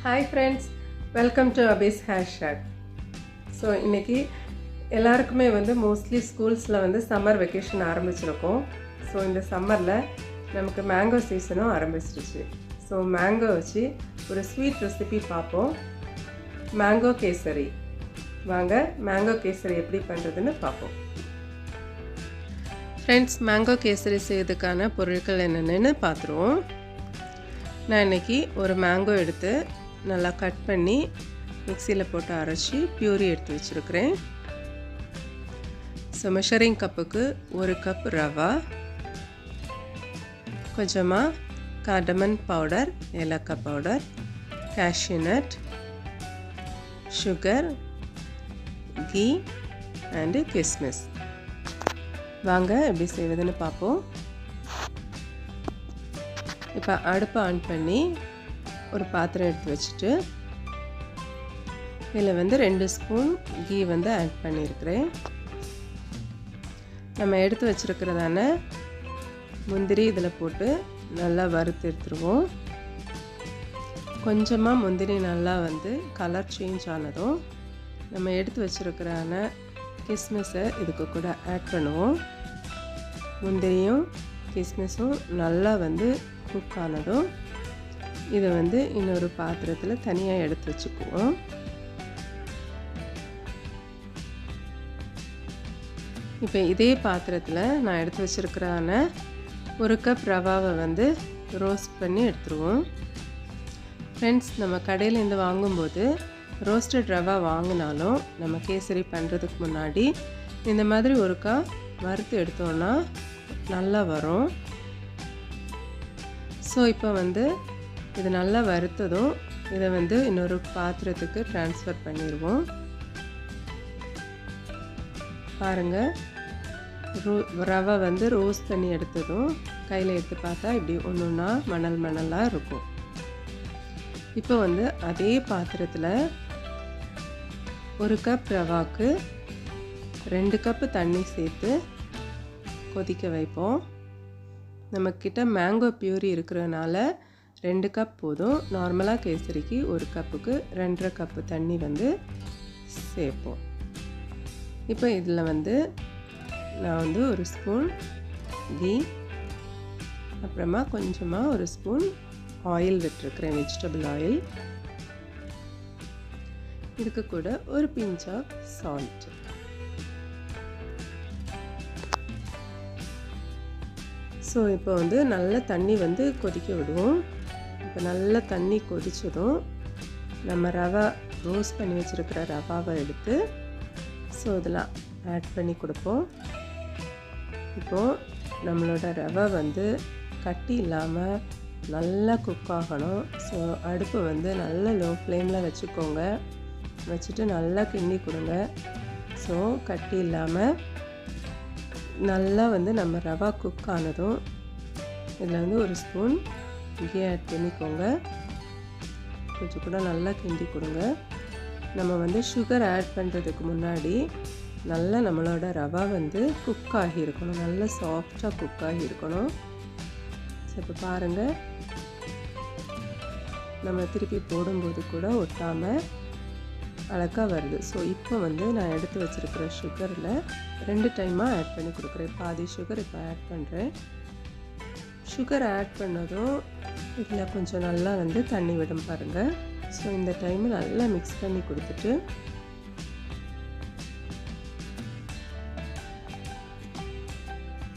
Hi friends, welcome to Abby's Hair Shack. So இன்னைக்கு எல்லாருக்குமே mostly ஸ்கூல்ஸில் summer vacation ஆரம்பிச்சிருக்கோம். So இந்த சம்மரில் நமக்கு மேங்கோ சீசனும் ஆரம்பிச்சிருச்சு. ஸோ மேங்கோ வச்சு ஒரு ஸ்வீட் ரெசிபி பார்ப்போம். மேங்கோ கேசரி. வாங்க மேங்கோ கேசரி எப்படி பண்ணுறதுன்னு பார்ப்போம். ஃப்ரெண்ட்ஸ், மேங்கோ கேசரி செய்யறதுக்கான பொருட்கள் என்னென்னு பார்த்துருவோம். நான் இன்றைக்கி ஒரு மேங்கோ எடுத்து நல்லா கட் பண்ணி மிக்சியில் போட்டு அரைச்சி பியூரி எடுத்து வச்சுருக்கிறேன். ஸோ மெஷரிங் கப்புக்கு 1 கப் ரவா, கொஞ்சமாக cardamom பவுடர், ஏலக்காய் powder, cashew nut, sugar, ghee and kismis. வாங்க எப்படி செய்வதுன்னு பார்ப்போம். இப்போ அடுப்பை ஆன் பண்ணி ஒரு பாத்திரம் எடுத்து வச்சுட்டு இதில் 2 ஸ்பூன் கீ ஆட் பண்ணியிருக்கிறேன். நம்ம எடுத்து வச்சுருக்கிறதான முந்திரி இதில் போட்டு நல்லா வறுத்து எடுத்துருவோம். கொஞ்சமாக முந்திரி நல்லா கலர் சேஞ்ச் ஆனதும் நம்ம எடுத்து வச்சுருக்கிறான கிஸ்மிஸை இதுக்கு கூட ஆட் பண்ணுவோம். முந்திரியும் கிஸ்மிஸும் நல்லா குக் ஆனதும் இதை இன்னொரு பாத்திரத்தில் தனியாக எடுத்து வச்சுக்குவோம். இப்போ இதே பாத்திரத்தில் நான் எடுத்து வச்சுருக்கிறான 1 கப் ரவாவை ரோஸ்ட் பண்ணி எடுத்துருவோம். ஃப்ரெண்ட்ஸ், நம்ம கடையிலேருந்து வாங்கும்போது ரோஸ்டட் ரவா வாங்கினாலும் நம்ம கேசரி பண்ணுறதுக்கு முன்னாடி இந்த மாதிரி ஒருக்கா வறுத்து எடுத்தோன்னா நல்லா வரும். ஸோ இப்போ இது நல்லா வறுத்ததும் இதை இன்னொரு பாத்திரத்துக்கு ட்ரான்ஸ்ஃபர் பண்ணிடுவோம். பாருங்கள், ரவை ரோஸ்ட் பண்ணி எடுத்ததும் கையில் எடுத்து பார்த்தா இப்படி ஒன்று ஒன்றா மணல் மணலாக இருக்கும். இப்போ அதே பாத்திரத்தில் 1 கப் ரவாக்கு 2 கப்பு தண்ணி சேர்த்து கொதிக்க வைப்போம். நம்மக்கிட்ட மேங்கோ பியூரி இருக்கிறதுனால 2 கப் போதும். நார்மலாக கேசரிக்கு 1 கப்புக்கு 2.5 கப்பு தண்ணி சேர்ப்போம். இப்போ இதில் நான் 1 ஸ்பூன் கீ, அப்புறமா கொஞ்சமாக 1 ஸ்பூன் ஆயில் விட்டுருக்கிறேன், வெஜிடபிள் ஆயில். இதுக்கு கூட ஒரு பிஞ்ச் ஆஃப் சால்ட். ஸோ இப்போ நல்லா தண்ணி கொதிக்க விடுவோம். இப்போ நல்லா தண்ணி கொதித்ததும் நம்ம ரவா ரோஸ்ட் பண்ணி வச்சுருக்கிற ரவாவை எடுத்து இதில் ஆட் பண்ணி கொடுப்போம். இப்போது நம்மளோட ரவை கட்டி இல்லாமல் நல்லா குக் ஆகணும். ஸோ அடுப்பு நல்லா லோ ஃப்ளேமில் வச்சுக்கோங்க. வச்சுட்டு நல்லா கிண்டி கொடுங்க. ஸோ கட்டி இல்லாமல் நல்லா நம்ம ரவா குக் ஆனதும் இதில் 1 ஸ்பூன் கீ ஆட் பண்ணிக்கோங்க. கொஞ்சம் கூட நல்லா கிண்டி கொடுங்க. நம்ம சுகர் ஆட் பண்ணுறதுக்கு முன்னாடி நல்லா நம்மளோட ரவா குக் ஆகியிருக்கணும், நல்லா சாஃப்டாக குக் ஆகியிருக்கணும். ஸோ இப்போ பாருங்கள், நம்ம திருப்பி போடும்போது கூட ஒட்டாமல் அழகாக வருது. ஸோ இப்போ நான் எடுத்து வச்சுருக்கிற சுகரில் 2 டைமாக ஆட் பண்ணி கொடுக்குறேன். பாதி சுகர் இப்போ ஆட் பண்ணுறேன். சுகர் ஆட் பண்ணதும் இதில் கொஞ்சம் நல்லா தண்ணி விடும் பாருங்கள். ஸோ இந்த டைம் நல்லா மிக்ஸ் பண்ணி கொடுத்துட்டு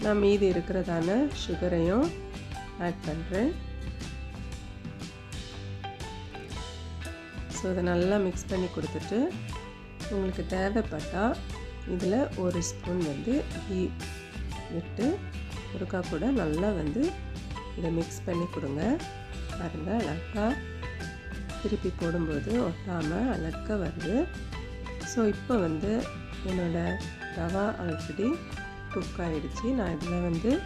நான் மீதி இருக்கிறதான சுகரையும் ஆட் பண்ணுறேன். ஸோ இதை நல்லா மிக்ஸ் பண்ணி கொடுத்துட்டு உங்களுக்கு தேவைப்பட்டால் இதில் 1 ஸ்பூன் கீ விட்டு ஒருக்கா கூட நல்லா இதை மிக்ஸ் பண்ணி கொடுங்க. பாருங்கள், அழகாக திருப்பி போடும்போது ஒட்டாமல் அழகாக வருது. ஸோ இப்போ என்னோடய ரவா ஆல்ரெடி குக் ஆகிடுச்சு. நான் இதில்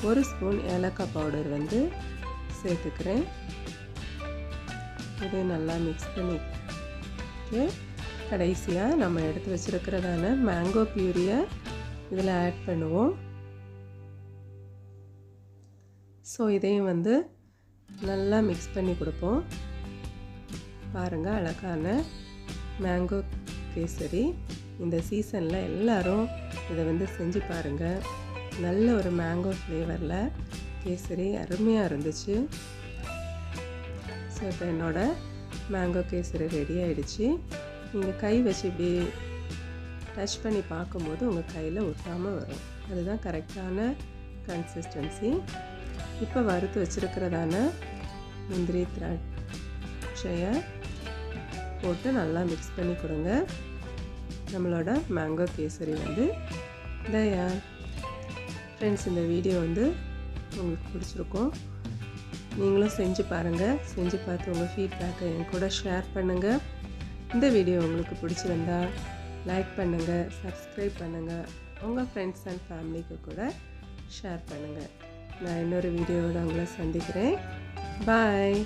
1 ஸ்பூன் ஏலக்காய் பவுடர் சேர்த்துக்கிறேன். இதை நல்லா மிக்ஸ் பண்ணிட்டு கடைசியாக நம்ம எடுத்து வச்சுருக்கிறதான மேங்கோ பியூரியை இதில் ஆட் பண்ணுவோம். ஸோ இதையும் நல்லா மிக்ஸ் பண்ணி கொடுப்போம். பாருங்கள், அழகான மேங்கோ கேசரி. இந்த சீசனில் எல்லோரும் இதை வந்து செஞ்சு பாருங்கள். நல்ல ஒரு மேங்கோ ஃப்ளேவரில் கேசரி அருமையாக இருந்துச்சு. ஸோ இப்போ என்னோடய மேங்கோ கேசரி ரெடி ஆகிடுச்சு. நீங்கள் கை வச்சு இப்படி டச் பண்ணி பார்க்கும்போது உங்கள் கையில் ஒட்டாமல் வரும். அதுதான் கரெக்டான கன்சிஸ்டன்சி. இப்போ வறுத்து வச்சுருக்கிறதான முந்திரி திராட்சையை போட்டு நல்லா மிக்ஸ் பண்ணி கொடுங்க. நம்மளோட மேங்கோ கேசரி வந்து தயார். ஃப்ரெண்ட்ஸ், இந்த வீடியோ வந்து உங்களுக்கு பிடிச்சிருக்கும். நீங்களும் செஞ்சு பாருங்கள். செஞ்சு பார்த்து உங்கள் ஃபீட்பேக்கை என் கூட ஷேர் பண்ணுங்கள். இந்த வீடியோ உங்களுக்கு பிடிச்சிருந்தா லைக் பண்ணுங்கள், சப்ஸ்கிரைப் பண்ணுங்கள், உங்கள் ஃப்ரெண்ட்ஸ் அண்ட் ஃபேமிலிக்கு கூட ஷேர் பண்ணுங்கள். நான் இன்னொரு வீடியோவோட உங்களை சந்திக்கிறேன். பாய்.